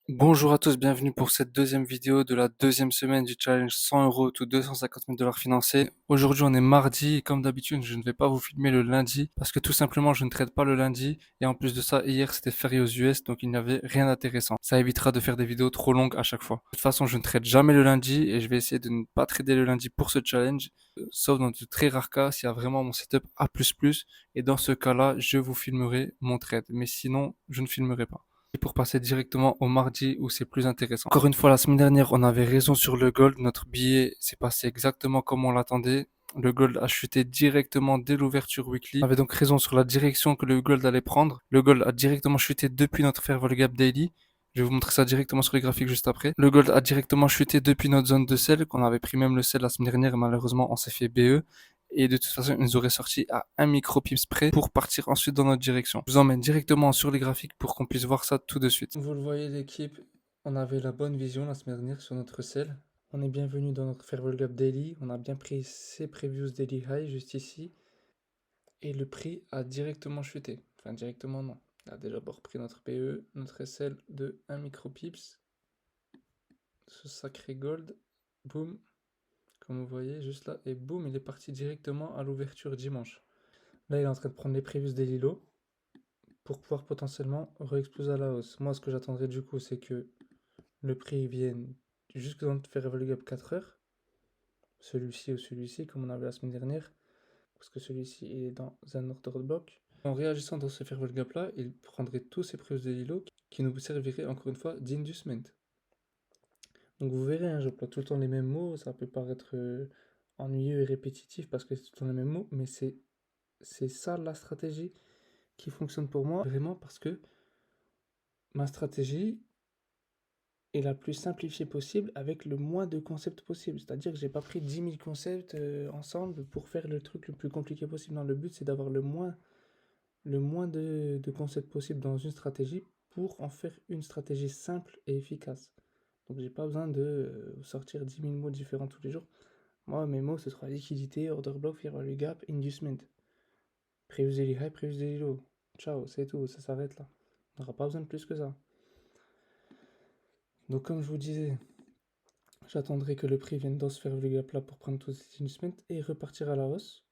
Bonjour à tous, bienvenue pour cette deuxième vidéo de la deuxième semaine du challenge 100 euros to 250 000 dollars financés. Aujourd'hui on est mardi et comme d'habitude je ne vais pas vous filmer le lundi parce que tout simplement je ne traite pas le lundi et en plus de ça hier c'était férié aux US donc il n'y avait rien d'intéressant. Ça évitera de faire des vidéos trop longues à chaque fois. De toute façon je ne traite jamais le lundi et je vais essayer de ne pas trader le lundi pour ce challenge sauf dans de très rares cas s'il y a vraiment mon setup A++ et dans ce cas-là je vous filmerai mon trade mais sinon je ne filmerai pas pour passer directement au mardi où c'est plus intéressant. Encore une fois, la semaine dernière, on avait raison sur le gold. Notre billet s'est passé exactement comme on l'attendait. Le gold a chuté directement dès l'ouverture weekly. On avait donc raison sur la direction que le gold allait prendre. Le gold a directement chuté depuis notre fair value gap daily. Je vais vous montrer ça directement sur les graphiques juste après. Le gold a directement chuté depuis notre zone de sell, qu'on avait pris même le sell la semaine dernière, et malheureusement on s'est fait BE. Et de toute façon, ils nous auraient sorti à un micro pips près pour partir ensuite dans notre direction. Je vous emmène directement sur les graphiques pour qu'on puisse voir ça tout de suite. Vous le voyez l'équipe, on avait la bonne vision la semaine dernière sur notre sell. On est bienvenu dans notre Fair Value Gap Daily. On a bien pris ces previous daily high juste ici. Et le prix a directement chuté. Enfin, directement non. On a déjà repris notre PE, notre SL de 1 micro pips. Ce sacré gold. Boum. Comme vous voyez, juste là. Et boum, il est parti directement à l'ouverture dimanche. Là, il est en train de prendre les previous daily low pour pouvoir potentiellement re-exploser à la hausse. Moi, ce que j'attendrai du coup, c'est que le prix vienne jusque dans le Fair Value Gap 4 heures. Celui-ci ou celui-ci, comme on avait la semaine dernière. Parce que celui-ci est dans un order block. En réagissant dans ce Fair Value Gap là, il prendrait tous ces previous daily low qui nous serviraient encore une fois d'inducement. Donc vous verrez, hein, je j'emploie tout le temps les mêmes mots, ça peut paraître ennuyeux et répétitif parce que c'est tout le temps les mêmes mots, mais c'est ça la stratégie qui fonctionne pour moi, vraiment parce que ma stratégie est la plus simplifiée possible avec le moins de concepts possible. C'est-à-dire que j'ai pas pris 10 000 concepts ensemble pour faire le truc le plus compliqué possible. Non, le but c'est d'avoir le moins de concepts possible dans une stratégie pour en faire une stratégie simple et efficace. Donc j'ai pas besoin de sortir 10 000 mots différents tous les jours. Moi, mes mots, ce sera liquidité, order block, fair value gap, inducement. Previous daily high, previous daily low. Ciao, c'est tout, ça s'arrête là. On n'aura pas besoin de plus que ça. Donc comme je vous disais, j'attendrai que le prix vienne dans ce fair value gap là pour prendre tous ces inducements et repartir à la hausse.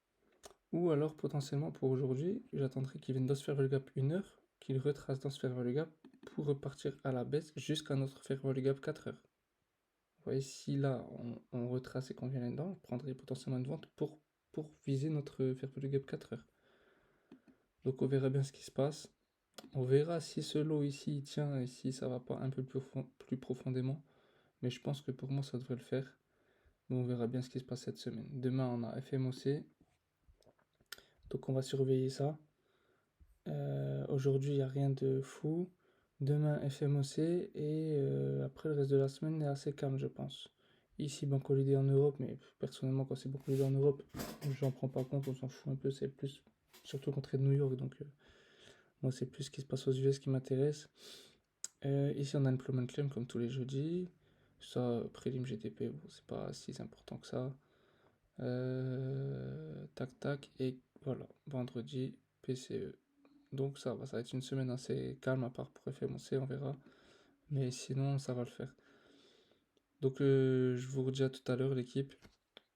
Ou alors potentiellement pour aujourd'hui, j'attendrai qu'il vienne dans ce fair value gap 1 heure, qu'il retrace dans ce fair value gap pour repartir à la baisse jusqu'à notre fair value gap 4 heures. Vous voyez, si là on retrace et qu'on vient là-dedans, je prendrai potentiellement une vente pour viser notre fair value gap 4 heures. Donc on verra bien ce qui se passe. On verra si ce lot ici il tient et si ça va pas un peu plus profondément. Mais je pense que pour moi ça devrait le faire. Mais on verra bien ce qui se passe cette semaine. Demain on a FMOC. Donc on va surveiller ça. Aujourd'hui il n'y a rien de fou. Demain FMOC et après le reste de la semaine est assez calme je pense. Ici Banque Holiday en Europe, mais personnellement quand c'est Banque Holiday en Europe, j'en prends pas compte, on s'en fout un peu, c'est plus surtout contre de New York, donc moi c'est plus ce qui se passe aux US qui m'intéresse. Ici on a une Employment Claim comme tous les jeudis. Ça, prélim GTP, bon, c'est pas si important que ça. Tac tac, et voilà, vendredi PCE. Donc ça va être une semaine assez calme à part pour FMOC, on verra. Mais sinon ça va le faire. Donc je vous redis à tout à l'heure l'équipe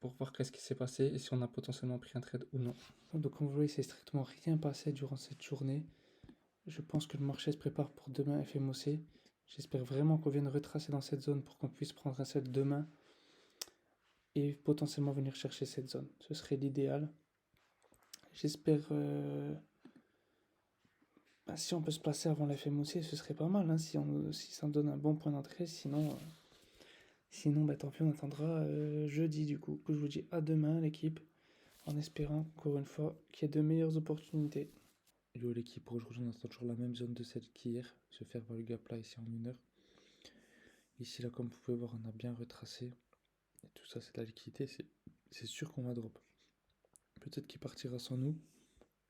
pour voir qu'est-ce qui s'est passé et si on a potentiellement pris un trade ou non. Donc comme vous voyez, c'est strictement rien passé durant cette journée. Je pense que le marché se prépare pour demain FMOC. J'espère vraiment qu'on vienne retracer dans cette zone pour qu'on puisse prendre un sell demain et potentiellement venir chercher cette zone. Ce serait l'idéal. J'espère si on peut se placer avant la FMOC, ce serait pas mal, hein, si ça me donne un bon point d'entrée. Sinon bah, tant pis, on attendra jeudi du coup. Je vous dis à demain l'équipe, en espérant encore une fois qu'il y ait de meilleures opportunités. Hello l'équipe, pour aujourd'hui on attend toujours la même zone de celle qu'hier, se faire voir le gap là ici en 1 heure. Ici là comme vous pouvez voir on a bien retracé, et tout ça c'est de la liquidité, c'est sûr qu'on va drop. Peut-être qu'il partira sans nous,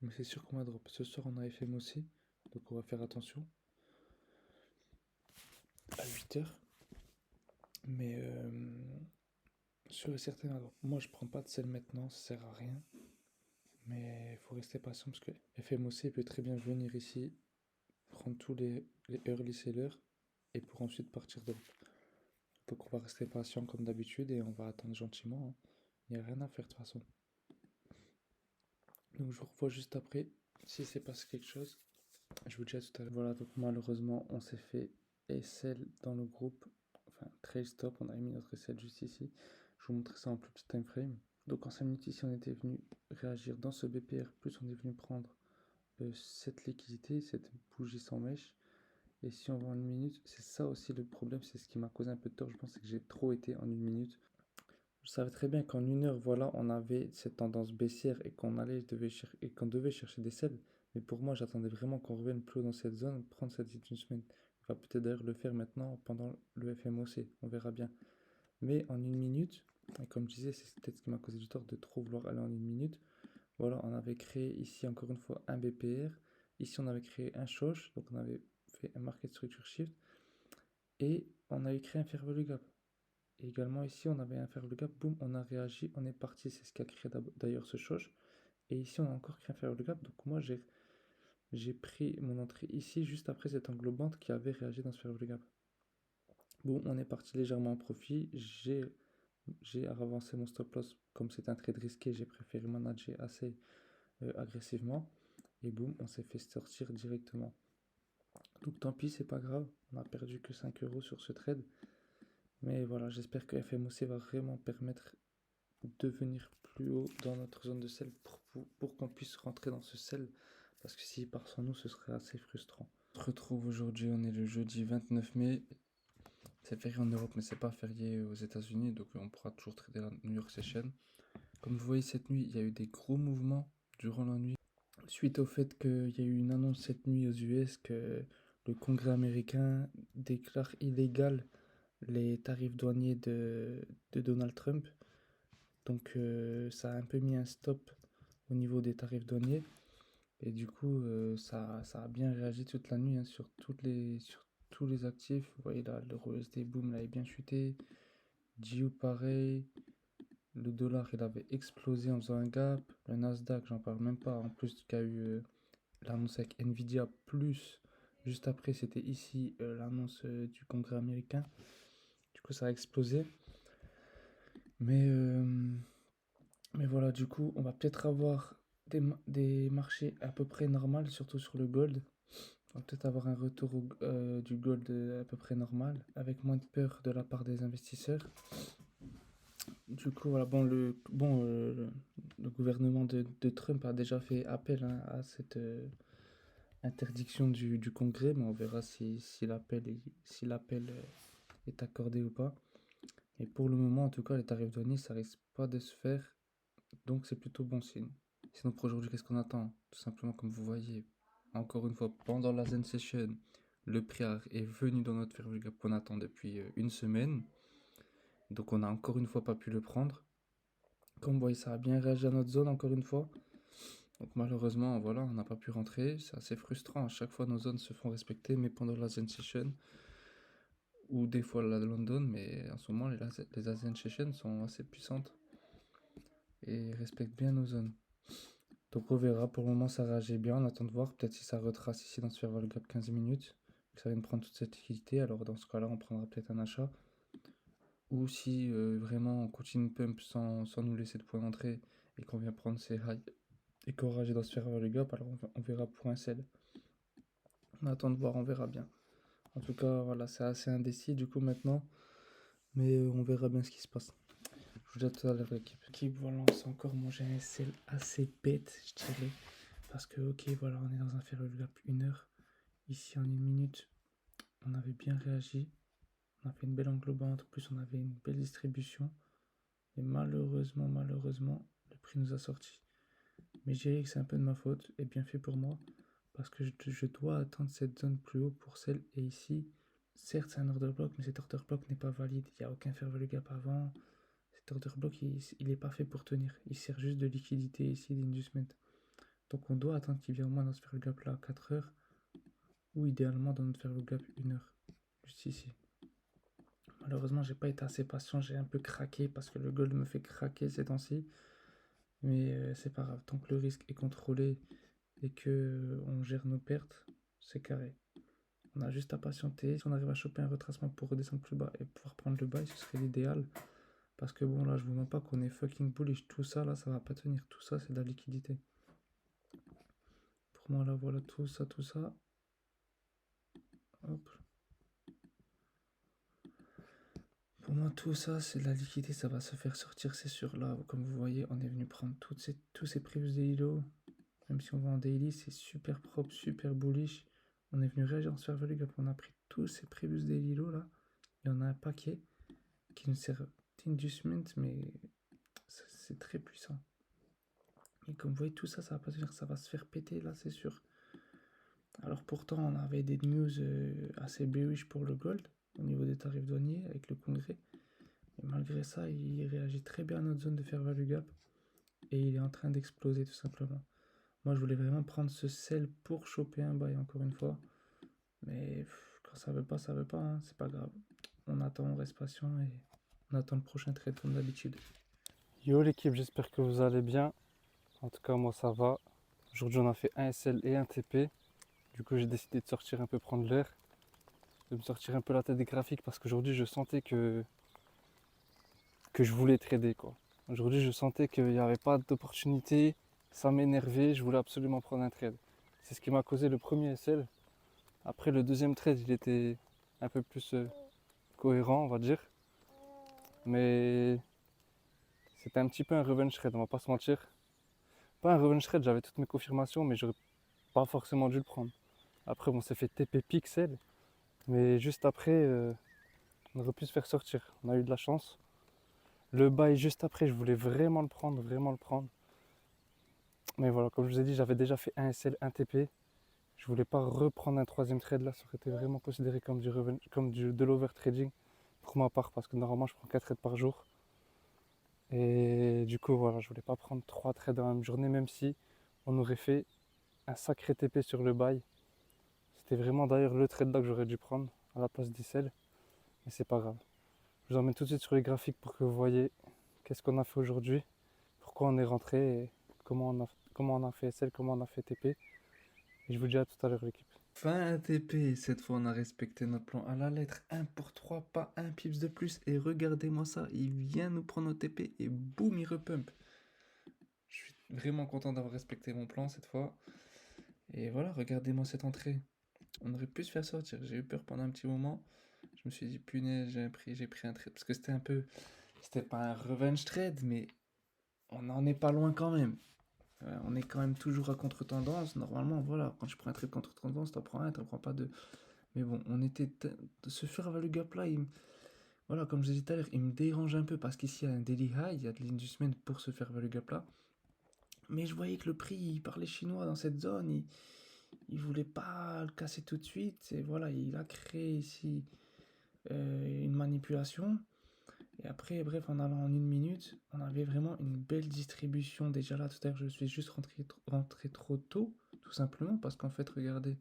mais c'est sûr qu'on va drop. Ce soir on a FM aussi, donc on va faire attention. À 8 heures. Mais sûr et certain, moi je prends pas de sel maintenant, ça sert à rien. Mais il faut rester patient parce que FMOC peut très bien venir ici, prendre tous les early sellers et pour ensuite partir drop. Donc on va rester patient comme d'habitude et on va attendre gentiment, hein. Il n'y a rien à faire de toute façon. Donc je vous revois juste après. Si c'est passé quelque chose, je vous dis à tout à l'heure. Voilà, donc malheureusement on s'est fait SL dans le groupe. Enfin, trail stop, on a mis notre SL juste ici. Je vous montrer ça en plus petit time frame. Donc en 5 minutes ici on était venu réagir dans ce BPR, plus on est venu prendre cette liquidité, cette bougie sans mèche. Et si on va en 1 minute, c'est ça aussi le problème, c'est ce qui m'a causé un peu de tort, je pense, c'est que j'ai trop été en 1 minute. Je savais très bien qu'en 1 heure, voilà, on avait cette tendance baissière et qu'on devait chercher des selles. Mais pour moi, j'attendais vraiment qu'on revienne plus haut dans cette zone, prendre cette une semaine. On va peut-être d'ailleurs le faire maintenant pendant le FMOC, on verra bien. Mais en 1 minute, et comme je disais, c'est peut-être ce qui m'a causé du tort de trop vouloir aller en 1 minute. Voilà, on avait créé ici encore une fois un BPR. Ici, on avait créé un Shosh, donc on avait fait un Market Structure Shift. Et on avait créé un Fair Value Gap. Et également ici, on avait un Fair Value Gap, boum, on a réagi, on est parti. C'est ce qui a créé d'ailleurs ce Shosh. Et ici, on a encore créé un Fair Value Gap. Donc moi, j'ai pris mon entrée ici, juste après cette englobante qui avait réagi dans ce Fair Value Gap. Boum, on est parti légèrement en profit. J'ai avancé mon stop loss. Comme c'est un trade risqué, j'ai préféré manager assez agressivement. Et boum, on s'est fait sortir directement. Donc tant pis, c'est pas grave. On a perdu que 5 euros sur ce trade. Mais voilà, j'espère que FMOC va vraiment permettre de venir plus haut dans notre zone de sell pour qu'on puisse rentrer dans ce sell. Parce que s'il part sans nous, ce serait assez frustrant. On se retrouve aujourd'hui, on est le jeudi 29 mai. C'est férié en Europe, mais c'est pas férié aux États-Unis, donc on pourra toujours trader la New York Session. Comme vous voyez, cette nuit, il y a eu des gros mouvements durant la nuit. Suite au fait qu'il y a eu une annonce cette nuit aux US que le Congrès américain déclare illégal les tarifs douaniers de Donald Trump. Donc ça a un peu mis un stop au niveau des tarifs douaniers. Et du coup, ça a bien réagi toute la nuit, hein, sur tous les actifs. Vous voyez là, l'euro USD, boom, il avait bien chuté. GU pareil. Le dollar, il avait explosé en faisant un gap. Le Nasdaq, j'en parle même pas. En plus, qu'il y a eu l'annonce avec Nvidia, plus juste après, c'était ici l'annonce du Congrès américain. Du coup, ça a explosé. Mais, mais voilà, du coup, on va peut-être avoir des marchés à peu près normaux, surtout sur le gold. On va peut-être avoir un retour du gold à peu près normal, avec moins de peur de la part des investisseurs. Du coup, voilà, le gouvernement de Trump a déjà fait appel, hein, à cette interdiction du Congrès, mais on verra si l'appel est accordé ou pas. Et pour le moment, en tout cas, les tarifs douaniers, ça risque pas de se faire, donc c'est plutôt bon signe. Sinon, pour aujourd'hui, qu'est-ce qu'on attend? Tout simplement, comme vous voyez, encore une fois, pendant la Zen Session, le prix est venu dans notre fair value gap qu'on attend depuis une semaine. Donc, on a encore une fois pas pu le prendre. Comme vous voyez, ça a bien réagi à notre zone, encore une fois. Donc, malheureusement, voilà, on n'a pas pu rentrer. C'est assez frustrant. À chaque fois, nos zones se font respecter, mais pendant la Zen Session, ou des fois la London, mais en ce moment, les Asian Sessions sont assez puissantes et respectent bien nos zones. Donc on verra, pour le moment ça réagit bien, on attend de voir, peut-être si ça retrace ici dans ce fair value gap 15 minutes, que ça vient de prendre toute cette liquidité, alors dans ce cas-là on prendra peut-être un achat. Ou si vraiment on continue pump sans nous laisser de point d'entrée et qu'on vient prendre ces highs et qu'on réagit dans ce fair value gap, alors on verra pour un sell. On attend de voir, on verra bien. En tout cas voilà, c'est assez indécis du coup maintenant, mais on verra bien ce qui se passe. Je vous dis à tout à l'heure l'équipe. L'équipe, voilà, on s'est encore mangé un SL assez bête, je dirais. Parce que, ok, voilà, on est dans un fair value gap 1 heure. Ici, en 1 minute, on avait bien réagi. On a fait une belle englobante. En plus, on avait une belle distribution. Et malheureusement, le prix nous a sorti. Mais je dirais que c'est un peu de ma faute et bien fait pour moi. Parce que je dois attendre cette zone plus haut pour celle. Et ici, certes, c'est un order block, mais cet order block n'est pas valide. Il n'y a aucun fair value gap avant. Cet order block, il n'est pas fait pour tenir. Il sert juste de liquidité ici, d'inducement. Donc on doit attendre qu'il vienne au moins dans ce fair value gap là 4 heures. Ou idéalement dans notre fair value gap 1 heure. Juste ici. Malheureusement, j'ai pas été assez patient. J'ai un peu craqué parce que le gold me fait craquer ces temps-ci. Mais c'est pas grave. Tant que le risque est contrôlé et que on gère nos pertes, c'est carré. On a juste à patienter. Si on arrive à choper un retracement pour redescendre plus bas et pouvoir prendre le bail, ce serait l'idéal. Parce que bon, là, je vous mens pas qu'on est fucking bullish. Tout ça, là, ça va pas tenir. Tout ça, c'est de la liquidité. Pour moi, là, voilà, tout ça, tout ça. Hop. Pour moi, tout ça, c'est de la liquidité. Ça va se faire sortir, c'est sûr. Là, comme vous voyez, on est venu prendre tous ces previous daily lows. Même si on va en daily, c'est super propre, super bullish. On est venu réagir en fair value gap. On a pris tous ces previous daily lows, là. Il y en a un paquet qui nous sert d'inducement, mais c'est très puissant. Et comme vous voyez, tout ça, ça va pas se faire, ça va se faire péter, là, c'est sûr. Alors pourtant, on avait des news assez bearish pour le gold, au niveau des tarifs douaniers, avec le congrès. Et malgré ça, il réagit très bien à notre zone de fair value gap. Et il est en train d'exploser, tout simplement. Moi, je voulais vraiment prendre ce sell pour choper un buy, encore une fois. Mais quand ça veut pas, hein, c'est pas grave. On attend, on reste patient et on attend le prochain trade comme d'habitude. Yo l'équipe, j'espère que vous allez bien. En tout cas, moi ça va. Aujourd'hui, on a fait un SL et un TP. Du coup, j'ai décidé de sortir un peu prendre l'air, de me sortir un peu la tête des graphiques parce qu'aujourd'hui, je sentais que je voulais trader, quoi. Aujourd'hui, je sentais qu'il n'y avait pas d'opportunité. Ça m'énervait, je voulais absolument prendre un trade. C'est ce qui m'a causé le premier SL. Après, le deuxième trade, il était un peu plus cohérent, on va dire. Mais c'était un petit peu un revenge trade, on va pas se mentir. Pas un revenge trade, j'avais toutes mes confirmations, mais j'aurais pas forcément dû le prendre. Après, on s'est fait TP pixel, mais juste après, on aurait pu se faire sortir. On a eu de la chance. Le bail juste après, je voulais vraiment le prendre, vraiment le prendre. Mais voilà, comme je vous ai dit, j'avais déjà fait un SL, un TP. Je voulais pas reprendre un troisième trade là, ça aurait été vraiment considéré comme de l'overtrading pour ma part, parce que normalement je prends 4 trades par jour. Et du coup, voilà, je voulais pas prendre 3 trades dans la même journée, même si on aurait fait un sacré TP sur le bail. C'était vraiment d'ailleurs le trade là que j'aurais dû prendre à la place d'Issel, mais c'est pas grave. Je vous emmène tout de suite sur les graphiques pour que vous voyez qu'est-ce qu'on a fait aujourd'hui, pourquoi on est rentré et comment on a fait SL, comment on a fait TP. Et je vous dis à tout à l'heure l'équipe. Fin TP, cette fois on a respecté notre plan à la lettre, 1 pour 3, pas un pips de plus. Et regardez-moi ça, il vient nous prendre au TP et boum, il repump. Je suis vraiment content d'avoir respecté mon plan cette fois. Et voilà, regardez-moi cette entrée. On aurait pu se faire sortir. J'ai eu peur pendant un petit moment. Je me suis dit, punaise, j'ai pris un trade. Parce que c'était un peu. C'était pas un revenge trade, mais on n'en est pas loin quand même. On est quand même toujours à contre-tendance. Normalement, voilà, quand tu prends un trade contre-tendance, t'en prends un, t'en prends pas deux. Mais bon, on était. Ce fair value gap là, voilà, comme je disais tout à l'heure, il me dérange un peu parce qu'ici il y a un daily high, il y a de l'inducement pour ce fair value gap là. Mais je voyais que le prix, il parlait chinois dans cette zone, il voulait pas le casser tout de suite. Et voilà, il a créé ici une manipulation. Et après, bref, en allant en une minute, on avait vraiment une belle distribution. Déjà là, tout à l'heure, je suis juste rentré trop tôt, tout simplement, parce qu'en fait, regardez,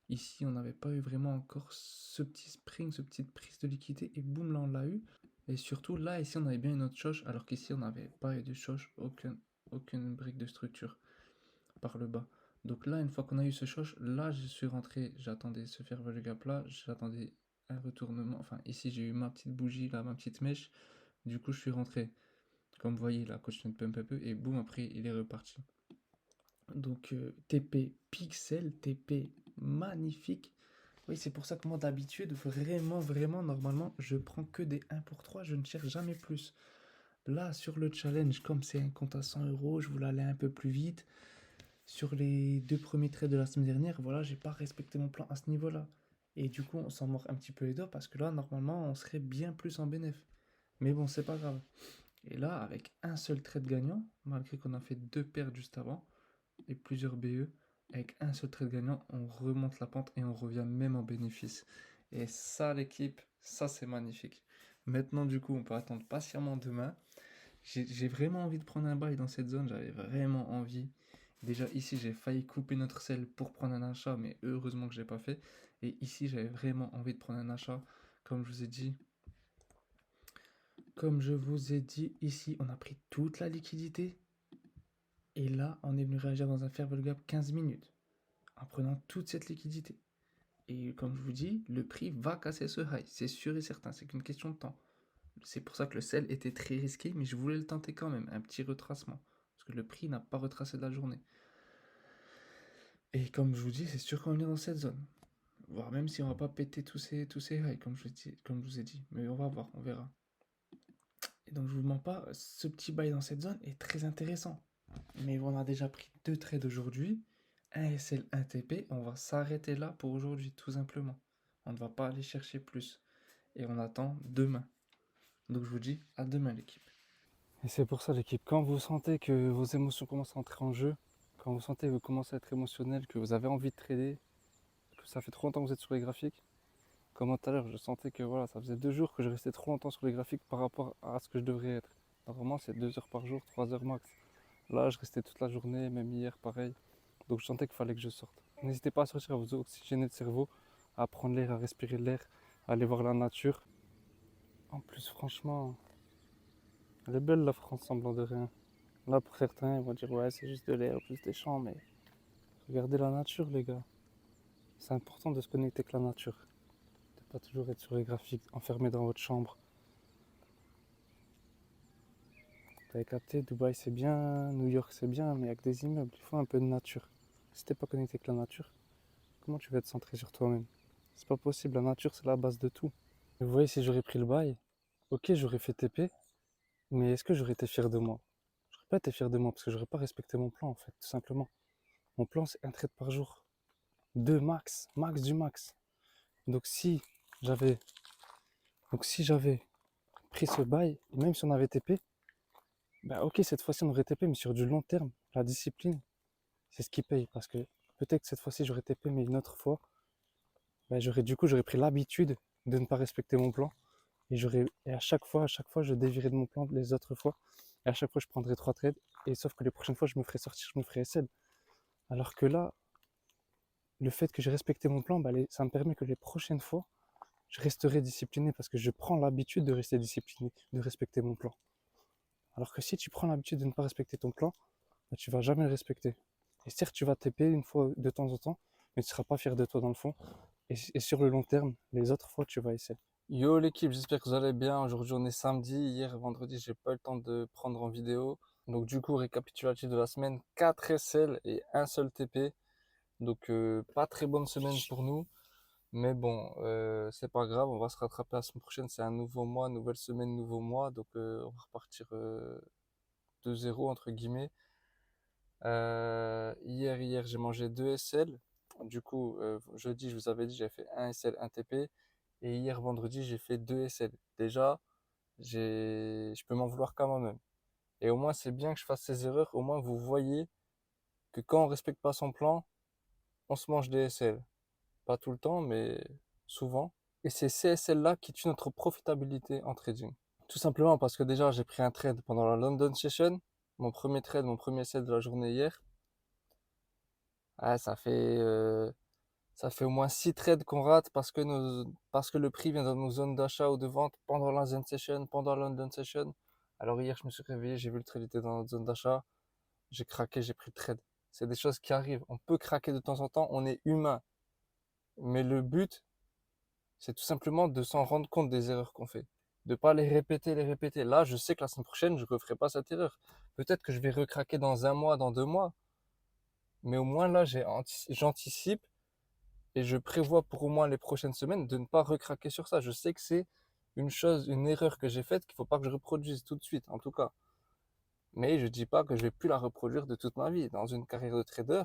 ici, on n'avait pas eu vraiment encore ce petit spring, ce petite prise de liquidité, et boum, là, on l'a eu. Et surtout, là, ici, on avait bien une autre choche, alors qu'ici, on n'avait pas eu de choche, aucune brique de structure par le bas. Donc là, une fois qu'on a eu ce choche, là, je suis rentré, j'attendais ce fair value gap là, j'attendais un retournement. Enfin, ici, j'ai eu ma petite bougie, là, ma petite mèche. Du coup, je suis rentré. Comme vous voyez, la continue de pump un peu, et boum, après, il est reparti. Donc, TP pixel, TP magnifique. Oui, c'est pour ça que moi, d'habitude, vraiment, normalement, je prends que des 1 pour 3, je ne cherche jamais plus. Là, sur le challenge, comme c'est un compte à 100 euros, je voulais aller un peu plus vite. Sur les deux premiers trades de la semaine dernière, voilà, j'ai pas respecté mon plan à ce niveau-là. Et du coup, on s'en mord un petit peu les doigts parce que là, normalement, on serait bien plus en bénéf. Mais bon, c'est pas grave. Et là, avec un seul trade gagnant, malgré qu'on a fait deux pertes juste avant et plusieurs BE, avec un seul trade gagnant, on remonte la pente et on revient même en bénéfice. Et ça, l'équipe, ça c'est magnifique. Maintenant, du coup, on peut attendre patiemment demain. J'ai vraiment envie de prendre un bail dans cette zone, j'avais vraiment envie. Déjà ici j'ai failli couper notre sel pour prendre un achat, mais heureusement que je l'ai pas fait. Et ici j'avais vraiment envie de prendre un achat. Comme je vous ai dit, ici on a pris toute la liquidité. Et là on est venu réagir dans un fair value gap 15 minutes en prenant toute cette liquidité. Et comme je vous dis, le prix va casser ce high, c'est sûr et certain, c'est qu'une question de temps. C'est pour ça que le sell était très risqué, mais je voulais le tenter quand même, un petit retracement. Parce que le prix n'a pas retracé de la journée. Et comme je vous dis, c'est sûr qu'on est dans cette zone. Voire même si on va pas péter tous ces highs, comme je vous ai dit. Mais on va voir, on verra. Et donc je vous mens pas, ce petit bail dans cette zone est très intéressant. Mais on a déjà pris 2 trades aujourd'hui, un SL, un TP, on va s'arrêter là pour aujourd'hui, tout simplement. On ne va pas aller chercher plus. Et on attend demain. Donc je vous dis à demain l'équipe. Et c'est pour ça l'équipe, quand vous sentez que vos émotions commencent à entrer en jeu, quand vous sentez que vous commencez à être émotionnel, que vous avez envie de trader, que ça fait trop longtemps que vous êtes sur les graphiques, comme moi tout à l'heure, je sentais que voilà, ça faisait 2 jours que je restais trop longtemps sur les graphiques par rapport à ce que je devrais être. Normalement, c'est 2 heures par jour, 3 heures max. Là, je restais toute la journée, même hier, pareil. Donc je sentais qu'il fallait que je sorte. N'hésitez pas à sortir, à vous oxygéner le cerveau, à prendre l'air, à respirer l'air, à aller voir la nature. En plus, franchement, elle est belle la France, semblant de rien. Là, pour certains, ils vont dire ouais, c'est juste de l'air, plus des champs, mais regardez la nature, les gars. C'est important de se connecter avec la nature. De pas toujours être sur les graphiques, enfermé dans votre chambre. Vous avez capté, Dubaï c'est bien, New York c'est bien, mais avec des immeubles, il faut un peu de nature. Si t'es pas connecté avec la nature, comment tu vas être centré sur toi-même? C'est pas possible, la nature c'est la base de tout. Vous voyez, si j'aurais pris le bail, ok, j'aurais fait TP, mais est-ce que j'aurais été fier de moi? J'aurais pas été fier de moi parce que j'aurais pas respecté mon plan en fait, tout simplement. Mon plan c'est un trade par jour. Deux max, max du max. Donc si j'avais donc si j'avais pris ce bail, et même si on avait TP, bah ok, cette fois-ci on aurait TP, mais sur du long terme, la discipline, c'est ce qui paye. Parce que peut-être que cette fois-ci j'aurais TP, mais une autre fois, bah, j'aurais pris l'habitude de ne pas respecter mon plan. Et à chaque fois, je dévierais de mon plan les autres fois. Et à chaque fois, je prendrais 3 trades. Et sauf que les prochaines fois, je me ferais sortir, je me ferais SL. Alors que là, le fait que j'ai respecté mon plan, bah, ça me permet que les prochaines fois, je resterai discipliné parce que je prends l'habitude de rester discipliné, de respecter mon plan. Alors que si tu prends l'habitude de ne pas respecter ton plan, bah, tu vas jamais le respecter. Et certes, tu vas TP une fois de temps en temps, mais tu ne seras pas fier de toi dans le fond. Et sur le long terme, les autres fois, tu vas essayer. Yo l'équipe, j'espère que vous allez bien. Aujourd'hui on est samedi, hier vendredi j'ai pas eu le temps de prendre en vidéo. Donc du coup récapitulatif de la semaine, 4 SL et un seul TP. Donc pas très bonne semaine pour nous. Mais bon, c'est pas grave, on va se rattraper la semaine prochaine. C'est un nouveau mois, nouvelle semaine, nouveau mois. Donc on va repartir de zéro entre guillemets. Hier j'ai mangé 2 SL. Du coup, jeudi, je vous avais dit, j'avais fait un SL, un TP. Et hier, vendredi, j'ai fait 2 SL. Déjà, je peux m'en vouloir qu'à moi-même. Et au moins, c'est bien que je fasse ces erreurs. Au moins, vous voyez que quand on respecte pas son plan, on se mange des SL. Pas tout le temps, mais souvent. Et c'est ces SL-là qui tuent notre profitabilité en trading. Tout simplement parce que déjà, j'ai pris un trade pendant la London Session. Mon premier trade, mon premier SL de la journée hier. Ah, ça fait au moins 6 trades qu'on rate parce que le prix vient dans nos zones d'achat ou de vente pendant la Zen Session, pendant la London Session. Alors hier, je me suis réveillé, j'ai vu le trade était dans notre zone d'achat, j'ai craqué, j'ai pris le trade. C'est des choses qui arrivent. On peut craquer de temps en temps, on est humain. Mais le but, c'est tout simplement de s'en rendre compte des erreurs qu'on fait. De pas les répéter, les répéter. Là, je sais que la semaine prochaine, je ne referai pas cette erreur. Peut-être que je vais recraquer dans un mois, dans 2 mois. Mais au moins là, j'anticipe et je prévois pour au moins les prochaines semaines de ne pas recraquer sur ça. Je sais que c'est une chose, une erreur que j'ai faite qu'il ne faut pas que je reproduise tout de suite, en tout cas. Mais je ne dis pas que je vais plus la reproduire de toute ma vie. Dans une carrière de trader,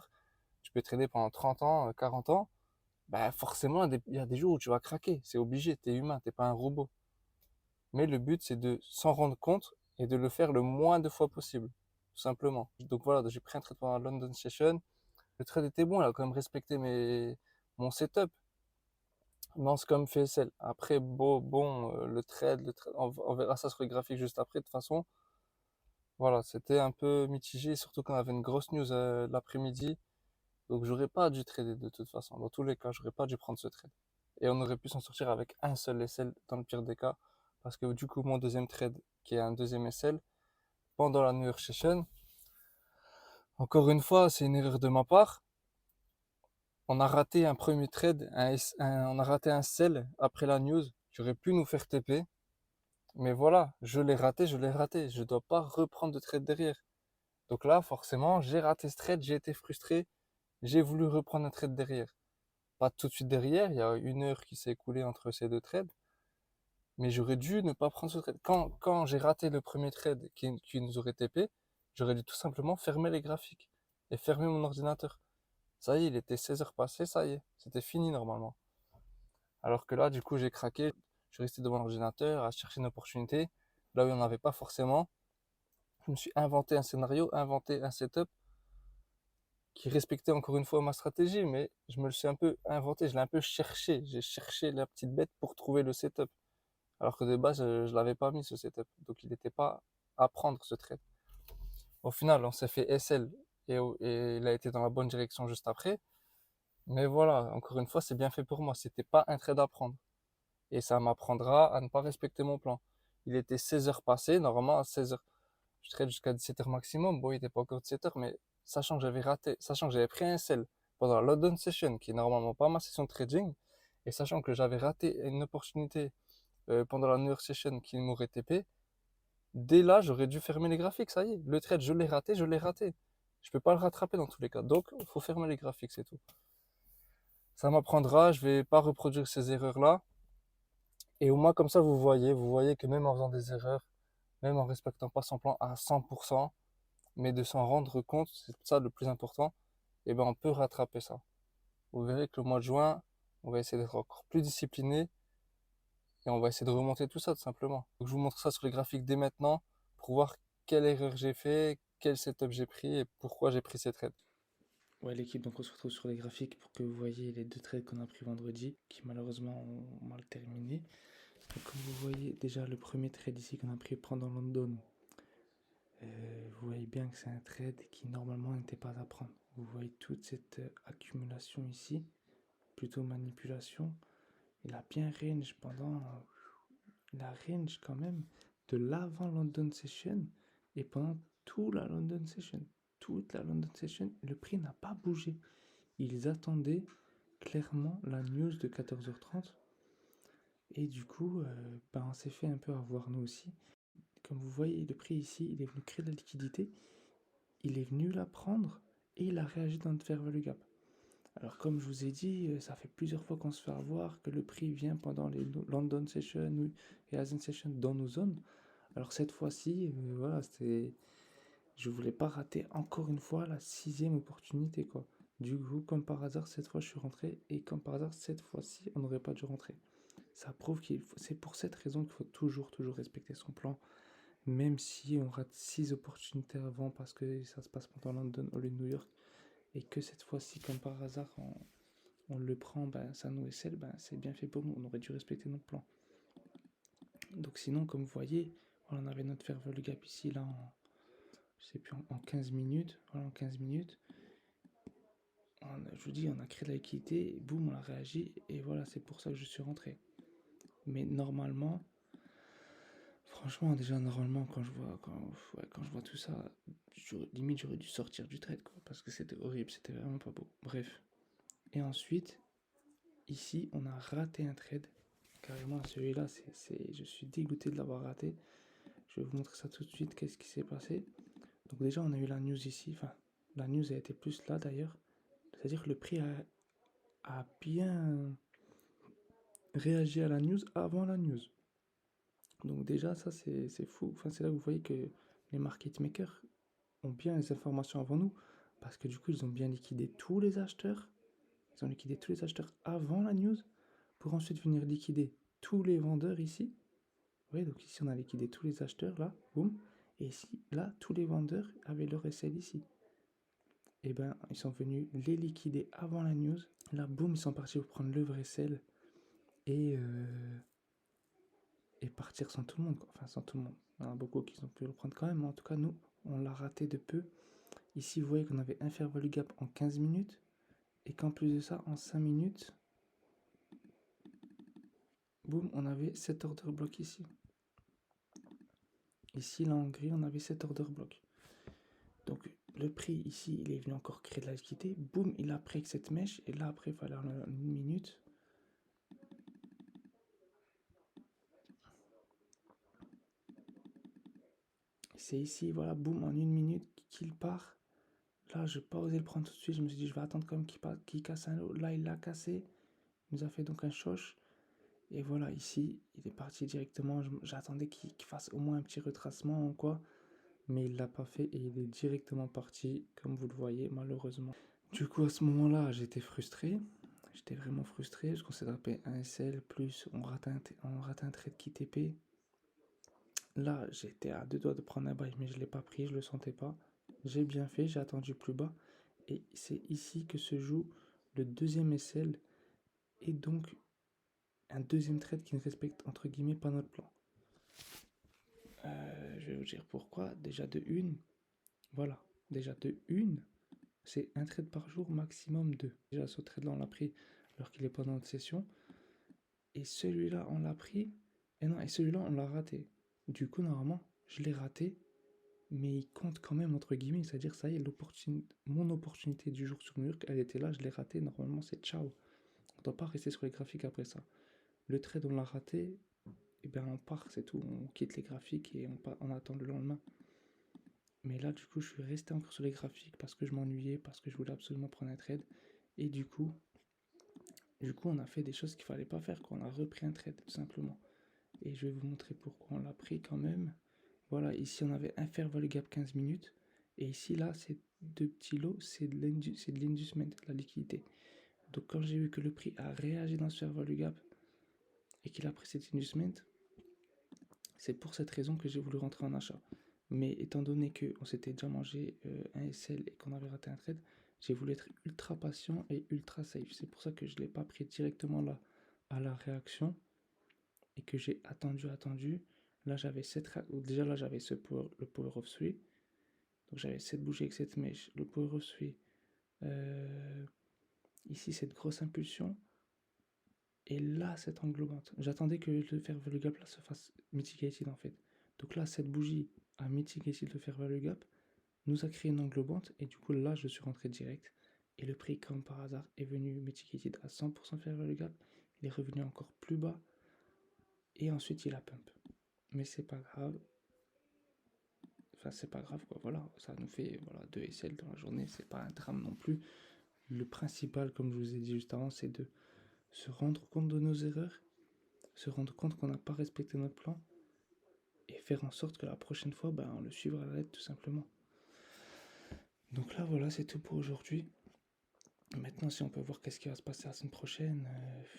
tu peux trader pendant 30 ans, 40 ans, bah forcément, il y a des jours où tu vas craquer. C'est obligé, tu es humain, tu n'es pas un robot. Mais le but, c'est de s'en rendre compte et de le faire le moins de fois possible, tout simplement. Donc voilà, j'ai pris un trade pendant la London Session. Le trade était bon, il a quand même respecté mon setup. Non, c'est comme FSL. Après, le trade, on verra ça sur les graphiques juste après. De toute façon, voilà, c'était un peu mitigé, surtout quand on avait une grosse news l'après-midi. Donc, j'aurais pas dû trader de toute façon. Dans tous les cas, j'aurais pas dû prendre ce trade. Et on aurait pu s'en sortir avec un seul SL dans le pire des cas. Parce que du coup, mon deuxième trade, qui est un deuxième SL, pendant la New York Session, encore une fois, c'est une erreur de ma part. On a raté un premier trade, on a raté un sell après la news qui aurait pu nous faire TP. Mais voilà, je l'ai raté, je l'ai raté. Je dois pas reprendre de trade derrière. Donc là, forcément, j'ai raté ce trade, j'ai été frustré, j'ai voulu reprendre un trade derrière. Pas tout de suite derrière, il y a 1 heure qui s'est écoulée entre ces deux trades, mais j'aurais dû ne pas prendre ce trade. Quand j'ai raté le premier trade qui nous aurait TP, j'aurais dû tout simplement fermer les graphiques et fermer mon ordinateur. Ça y est, il était 16 heures passées, ça y est, c'était fini normalement. Alors que là, du coup, j'ai craqué, je suis resté devant l'ordinateur à chercher une opportunité, là où il n'y en avait pas forcément. Je me suis inventé un scénario, inventé un setup qui respectait encore une fois ma stratégie, mais je me le suis un peu inventé, je l'ai un peu cherché. J'ai cherché la petite bête pour trouver le setup. Alors que de base, je l'avais pas mis ce setup. Donc il n'était pas à prendre ce trade. Au final, on s'est fait SL et il a été dans la bonne direction juste après. Mais voilà, encore une fois, c'est bien fait pour moi. C'était pas un trade à prendre. Et ça m'apprendra à ne pas respecter mon plan. Il était 16 heures passées, normalement à 16 heures, je trade jusqu'à 17 heures maximum. Bon, il n'était pas encore 17 heures, mais sachant que j'avais raté, sachant que j'avais pris un sell pendant la London Session, qui est normalement pas ma session de trading, et sachant que j'avais raté une opportunité pendant la New York Session qui m'aurait TP, dès là, j'aurais dû fermer les graphiques, ça y est. Le trade, je l'ai raté, je l'ai raté. Je peux pas le rattraper dans tous les cas. Donc, il faut fermer les graphiques, c'est tout. Ça m'apprendra, je vais pas reproduire ces erreurs-là. Et au moins, comme ça, vous voyez que même en faisant des erreurs, même en respectant pas son plan à 100%, mais de s'en rendre compte, c'est ça le plus important, et ben on peut rattraper ça. Vous verrez que le mois de juin, on va essayer d'être encore plus discipliné et on va essayer de remonter tout ça tout simplement. Donc je vous montre ça sur les graphiques dès maintenant pour voir quelle erreur j'ai fait, quel setup j'ai pris et pourquoi j'ai pris ces trades. Ouais, l'équipe, donc on se retrouve sur les graphiques pour que vous voyez les deux trades qu'on a pris vendredi, qui malheureusement ont mal terminé. Donc, comme vous voyez déjà le premier trade ici qu'on a pris pendant London, vous voyez bien que c'est un trade qui normalement n'était pas à prendre. Vous voyez toute cette accumulation ici, plutôt manipulation. Il a bien range pendant, il a range quand même de l'avant London Session et pendant toute la London Session. Toute la London Session, le prix n'a pas bougé. Ils attendaient clairement la news de 14h30 et du coup, on s'est fait un peu avoir nous aussi. Comme vous voyez, le prix ici, il est venu créer de la liquidité, il est venu la prendre et il a réagi dans notre fair value gap. Alors comme je vous ai dit, ça fait plusieurs fois qu'on se fait avoir, que le prix vient pendant les London Session et Asian Session dans nos zones. Alors cette fois-ci, voilà, je voulais pas rater encore une fois la 6e opportunité, quoi. Du coup, comme par hasard, cette fois je suis rentré et comme par hasard, cette fois-ci, on n'aurait pas dû rentrer. Ça prouve c'est pour cette raison qu'il faut toujours respecter son plan, même si on rate 6 opportunités avant parce que ça se passe pendant London ou New York et que cette fois-ci, comme par hasard, on le prend, ça nous SL, c'est bien fait pour nous. On aurait dû respecter notre plan. Donc sinon, comme vous voyez, voilà, on avait notre fair value gap ici, là, je sais plus, en 15 minutes. Voilà, en 15 minutes. Je vous dis, on a créé de la liquidité, boum, on a réagi, et voilà, c'est pour ça que je suis rentré. Mais normalement, franchement, déjà, normalement, quand je vois tout ça, limite, j'aurais dû sortir du trade, quoi, parce que c'était horrible, c'était vraiment pas beau. Bref. Et ensuite, ici, on a raté un trade. Carrément, celui-là, je suis dégoûté de l'avoir raté. Je vais vous montrer ça tout de suite, qu'est-ce qui s'est passé. Donc déjà, on a eu la news ici. Enfin, la news a été plus là, d'ailleurs. C'est-à-dire que le prix a bien réagi à la news avant la news. Donc déjà, ça, c'est fou. Enfin, c'est là que vous voyez que les market makers ont bien les informations avant nous. Parce que du coup, ils ont bien liquidé tous les acheteurs. Ils ont liquidé tous les acheteurs avant la news pour ensuite venir liquider tous les vendeurs ici. Vous voyez, donc ici, on a liquidé tous les acheteurs, là, boum. Et ici, là, tous les vendeurs avaient leur SL ici. Et ils sont venus les liquider avant la news. Là, boum, ils sont partis pour prendre le vrai sel et, et partir sans tout le monde, quoi. Enfin, sans tout le monde. Il y en a beaucoup qui ont pu le prendre quand même, mais en tout cas, nous, on l'a raté de peu. Ici, vous voyez qu'on avait un fair value gap en 15 minutes et qu'en plus de ça, en 5 minutes, boum, on avait 7 order block ici. Ici, là, en gris, on avait 7 order block. Donc, le prix ici, il est venu encore créer de la liquidité. Boum, il a pris avec cette mèche. Et là, après, il fallait en une minute. C'est ici, voilà, boum, en une minute qu'il part. Là, je n'ai pas osé le prendre tout de suite. Je me suis dit, je vais attendre quand même qu'il casse un lot. Là, il l'a cassé. Il nous a fait donc un choche. Et voilà, ici, il est parti directement. J'attendais qu'il fasse au moins un petit retracement ou quoi. Mais il l'a pas fait et il est directement parti, comme vous le voyez, malheureusement. Du coup, à ce moment-là, j'étais frustré. J'étais vraiment frustré parce qu'on s'est tapé un SL, plus on rate un trade qui TP. Là, j'étais à deux doigts de prendre un bail, mais je ne l'ai pas pris, je le sentais pas. J'ai bien fait, j'ai attendu plus bas. Et c'est ici que se joue le deuxième SL et donc un deuxième trade qui ne respecte entre guillemets pas notre plan. Je vais vous dire pourquoi. Déjà de une, voilà, déjà de une, c'est un trade par jour, maximum deux. Déjà ce trade là on l'a pris alors qu'il est pendant notre session. Et celui-là on l'a pris. Et non, et celui-là on l'a raté. Du coup normalement je l'ai raté. Mais il compte quand même entre guillemets, c'est-à-dire ça y est, mon opportunité du jour sur New elle était là, je l'ai ratée, normalement c'est ciao. On ne doit pas rester sur les graphiques après ça. Le trade on l'a raté, et bien on part, c'est tout, on quitte les graphiques et on attend le lendemain. Mais là du coup je suis resté encore sur les graphiques parce que je m'ennuyais, parce que je voulais absolument prendre un trade. Et du coup on a fait des choses qu'il fallait pas faire, qu'on a repris un trade tout simplement. Et je vais vous montrer pourquoi on l'a pris quand même. Voilà, ici on avait un fair value gap 15 minutes. Et ici, là, ces deux petits lots, c'est de l'inducement, de la liquidité. Donc quand j'ai vu que le prix a réagi dans ce fair value gap et qu'il a pris cet inducement, c'est pour cette raison que j'ai voulu rentrer en achat. Mais étant donné qu'on s'était déjà mangé un SL et qu'on avait raté un trade, j'ai voulu être ultra patient et ultra safe. C'est pour ça que je ne l'ai pas pris directement là à la réaction et que j'ai attendu. Là, j'avais déjà là, j'avais le power of 3. Donc j'avais cette bougie avec cette mèche, le power of 3. Ici, cette grosse impulsion. Et là, cette englobante. J'attendais que le fair value gap là se fasse mitigated en fait. Donc là, cette bougie a mitigated le fair value gap, nous a créé une englobante. Et du coup, là, je suis rentré direct. Et le prix, comme par hasard, est venu mitigated à 100% fair value gap. Il est revenu encore plus bas. Et ensuite, il a pump. Mais c'est pas grave. Enfin, c'est pas grave quoi. Voilà, ça nous fait voilà, 2 SL dans la journée. C'est pas un drame non plus. Le principal, comme je vous ai dit juste avant, c'est de se rendre compte de nos erreurs, se rendre compte qu'on n'a pas respecté notre plan et faire en sorte que la prochaine fois, ben, on le suivra à la lettre tout simplement. Donc là, voilà, c'est tout pour aujourd'hui. Maintenant, si on peut voir qu'est-ce qui va se passer la semaine prochaine,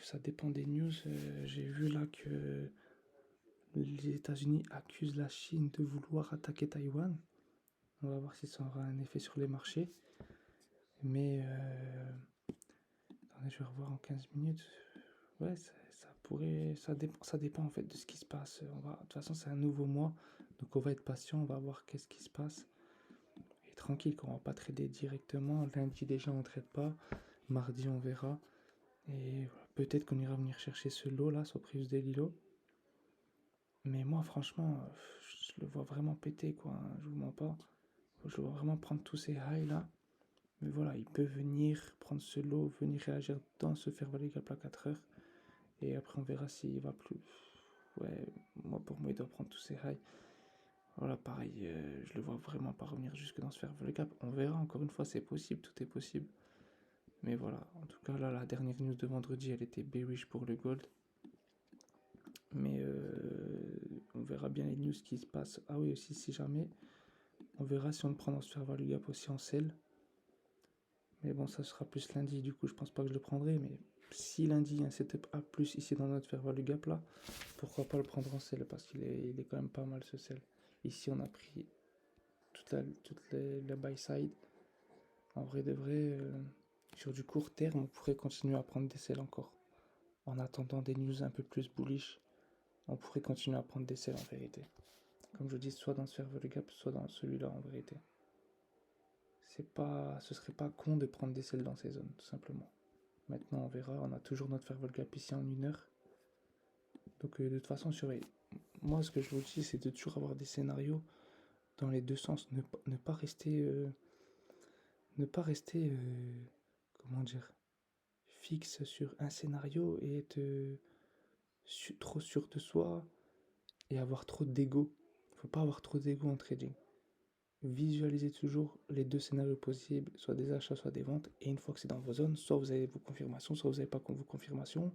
ça dépend des news. J'ai vu là que les États-Unis accusent la Chine de vouloir attaquer Taïwan. On va voir si ça aura un effet sur les marchés. Mais attendez, je vais revoir en 15 minutes. Ouais, ça pourrait, ça dépend en fait de ce qui se passe. De toute façon, c'est un nouveau mois, donc on va être patient, on va voir qu'est-ce qui se passe. Et tranquille, qu'on va pas trader directement. Lundi déjà, on trade pas. Mardi, on verra. Et voilà, peut-être qu'on ira venir chercher ce lot là, sur Prius des Lilo. Mais moi, franchement, je le vois vraiment péter quoi. Hein, je vous mens pas. Je le vois vraiment prendre tous ces highs là. Mais voilà, il peut venir prendre ce lot, venir réagir dans ce fair value gap à 4 heures. Et après, on verra s'il va plus. Ouais, pour moi, il doit prendre tous ses highs. Voilà, pareil, je le vois vraiment pas revenir jusque dans ce fair value gap. On verra, encore une fois, c'est possible, tout est possible. Mais voilà, en tout cas, là, la dernière news de vendredi, elle était bearish pour le gold. Mais on verra bien les news qui se passent. Ah oui, aussi, si jamais, on verra si on le prend dans ce fair value gap aussi en sell. Mais bon, ça sera plus lundi, du coup, je pense pas que je le prendrai. Mais si lundi, il y a un setup A+, ici dans notre fair value gap là, pourquoi pas le prendre en sell, parce qu'il est quand même pas mal ce sell. Ici, on a pris toute la buy side. En vrai de vrai, sur du court terme, on pourrait continuer à prendre des sells encore. En attendant des news un peu plus bullish, on pourrait continuer à prendre des sells en vérité. Comme je dis, soit dans ce fair value gap, soit dans celui-là en vérité. Ce serait pas con de prendre des sells dans ces zones, tout simplement. Maintenant, on verra. On a toujours notre fair value gap ici en 1 heure. Donc, de toute façon, moi, ce que je vous dis, c'est de toujours avoir des scénarios dans les deux sens. Ne pas rester ne pas rester, comment dire, fixe sur un scénario et être trop sûr de soi et avoir trop d'ego. Faut pas avoir trop d'ego en trading. Visualisez toujours les deux scénarios possibles, soit des achats, soit des ventes. Et une fois que c'est dans vos zones, soit vous avez vos confirmations, soit vous n'avez pas vos confirmations,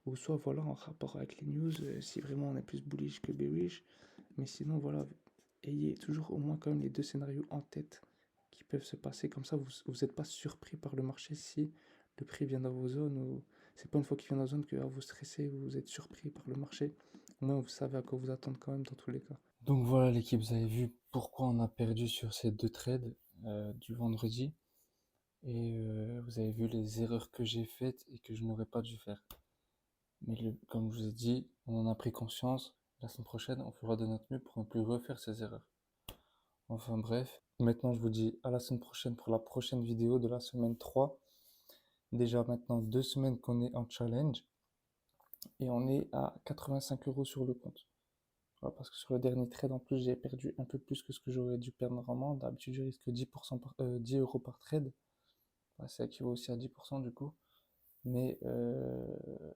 ou soit voilà, en rapport avec les news, si vraiment on est plus bullish que bearish. Mais sinon, voilà, ayez toujours au moins quand même les deux scénarios en tête qui peuvent se passer. Comme ça, vous n'êtes pas surpris par le marché si le prix vient dans vos zones, ou c'est pas une fois qu'il vient dans vos zones que vous stressez, vous êtes surpris par le marché. Au moins, vous savez à quoi vous attendre quand même dans tous les cas. Donc voilà l'équipe, vous avez vu pourquoi on a perdu sur ces deux trades du vendredi. Et vous avez vu les erreurs que j'ai faites et que je n'aurais pas dû faire. Mais comme je vous ai dit, on en a pris conscience. La semaine prochaine, on fera de notre mieux pour ne plus refaire ces erreurs. Enfin bref, maintenant je vous dis à la semaine prochaine pour la prochaine vidéo de la semaine 3. Déjà maintenant 2 semaines qu'on est en challenge et on est à 85 euros sur le compte. Voilà, parce que sur le dernier trade en plus j'ai perdu un peu plus que ce que j'aurais dû perdre normalement. D'habitude je risque 10 euros par trade. Ouais, ça équivaut aussi à 10% du coup. Mais, euh,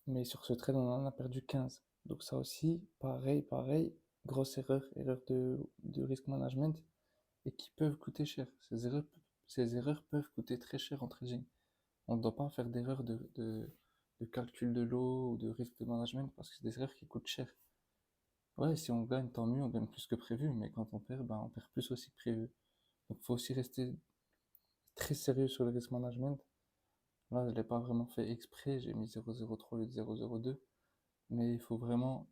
mais sur ce trade on en a perdu 15. Donc ça aussi, pareil, grosse erreur, erreur de risk management et qui peuvent coûter cher. Ces erreurs peuvent coûter très cher en trading. On ne doit pas faire d'erreur de calcul de lot ou de risque de management parce que c'est des erreurs qui coûtent cher. Ouais, si on gagne, tant mieux, on gagne plus que prévu, mais quand on perd, ben, on perd plus aussi que prévu. Donc il faut aussi rester très sérieux sur le risk management. Là, je ne l'ai pas vraiment fait exprès, j'ai mis 0,03 au lieu de 0,02, mais il faut vraiment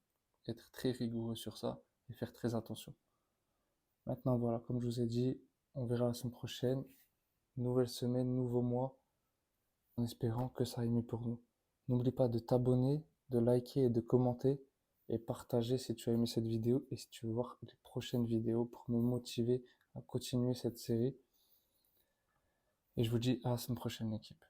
être très rigoureux sur ça et faire très attention. Maintenant, voilà, comme je vous ai dit, on verra la semaine prochaine. Nouvelle semaine, nouveau mois, en espérant que ça aille mieux pour nous. N'oublie pas de t'abonner, de liker et de commenter et partager si tu as aimé cette vidéo et si tu veux voir les prochaines vidéos pour me motiver à continuer cette série. Et je vous dis à la semaine prochaine, l'équipe.